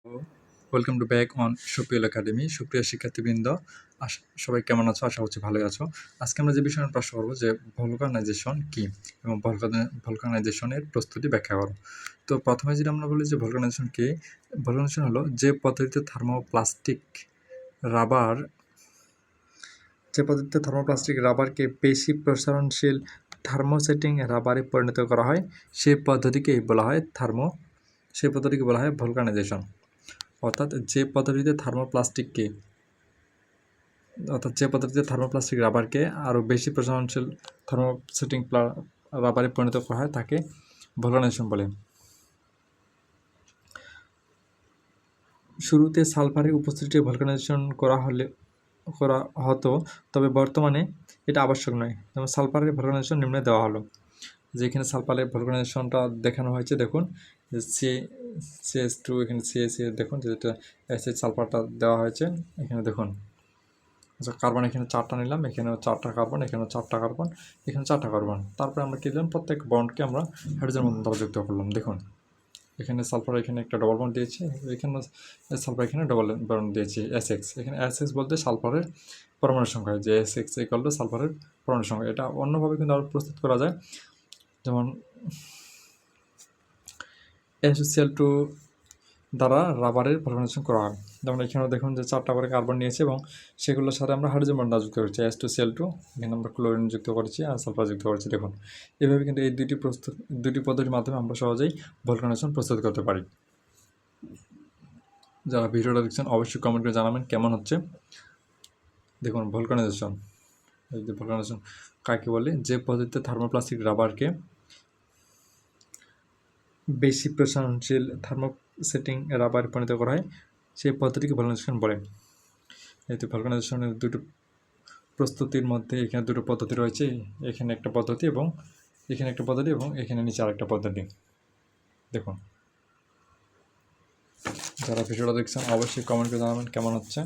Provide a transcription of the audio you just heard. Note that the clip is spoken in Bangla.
ওয়েলকাম টু ব্যাক অন সুপ্রিয় একাডেমি। সুপ্রিয় শিক্ষার্থীবৃন্দ, সবাই কেমন আছো? আশা করছি ভালোই আছো। আজকে আমরা যে বিষয়ে প্রশ্ন করবো যে ভলকানাইজেশন কি এবং ভলকানাইজেশনের প্রস্তুতি ব্যাখ্যা করো। তো প্রথমে যেটা আমরা বলি যে ভলকানাইজেশন কি, ভলকানাইজেশন হলো যে পদ্ধতিতে থার্মোপ্লাস্টিক রাবারকে বেশি প্রসারণশীল থার্মোসেটিং রাবারে পরিণত করা হয় সেই পদ্ধতিকে বলা হয় ভলকানাইজেশন। অর্থাৎ যে পদ্ধতিতে থার্মোপ্লাস্টিক রাবারকে আরও বেশি প্রসারণশীল থার্মোসেটিং রাবারে পরিণত করা হয় তাকে ভলকানাইজেশন বলে। শুরুতে সালফারের উপস্থিতিতে ভলকানাইজেশন করা হতো, তবে বর্তমানে এটা আবশ্যক নয়। যেমন সালফারের ভলকানাইজেশন নিম্নে দেওয়া হলো, যেখানে সালফারের ভলকানাইজেশনটা দেখানো হয়েছে। দেখুন CH2, এখানে CH দেখুন যেটা অ্যাসিড সালফারটা দেওয়া হয়েছে। এখানে দেখুন আচ্ছা, কার্বন এখানে 4টা নিলাম, এখানেও 4টা কার্বন, এখানেও 4টা কার্বন, এখানে 4টা কার্বন। তারপরে আমরা কী দিলাম, প্রত্যেক বন্ডকে আমরা হাইড্রোজেন বন্ধন দ্বারা যুক্ত করলাম। দেখুন এখানে সালফার এখানে একটা ডবল বন্ড দিয়েছি, এখানে সালফার এখানে ডবল বন্ড দিয়েছি SX। এখানে SX বলতে সালফারের পরমাণু সংখ্যা, যে SX ইকুয়াল টু সালফারের পরমাণু সংখ্যা। এটা অন্যভাবে কিন্তু আরও প্রস্তুত করা যায়, যেমন SO2 দ্বারা রাবারের ভলকানাইজেশন করা হয়। যেমন এখানেও দেখুন যে 4টা করে কার্বন নিয়েছে এবং সেগুলোর সাথে আমরা হাইড্রোজেন বন্ড যুক্ত করেছি, H2Cl2, এখানে আমরা ক্লোরিন যুক্ত করেছি আর সালফার যুক্ত করেছি। দেখুন এইভাবে কিন্তু এই দুটি পদ্ধতির মাধ্যমে আমরা সহজেই ভলকানাইজেশন প্রস্তুত করতে পারি। যারা ভিডিওটা দেখছেন অবশ্যই কমেন্ট করে জানাবেন কেমন হচ্ছে। দেখুন ভলকানাইজেশন কাকে বলে, যে পদ্ধতিতে থার্মোপ্লাস্টিক রাবারকে বেশি প্রসারণশীল থার্মোসেটিং রাবার পরিণত করা হয় সেই পদ্ধতিকে ভলকানাইজেশন বলে। এই তো ভলকানাইজেশনের দুটো প্রস্তুতির মধ্যে এখানে দুটো পদ্ধতি রয়েছে, এখানে একটা পদ্ধতি এবং এখানে একটা পদ্ধতি এবং এখানে নিচে আরেকটা পদ্ধতি। দেখুন যারা ভিডিওটা দেখছেন অবশ্যই কমেন্ট করে জানাবেন কেমন হচ্ছে।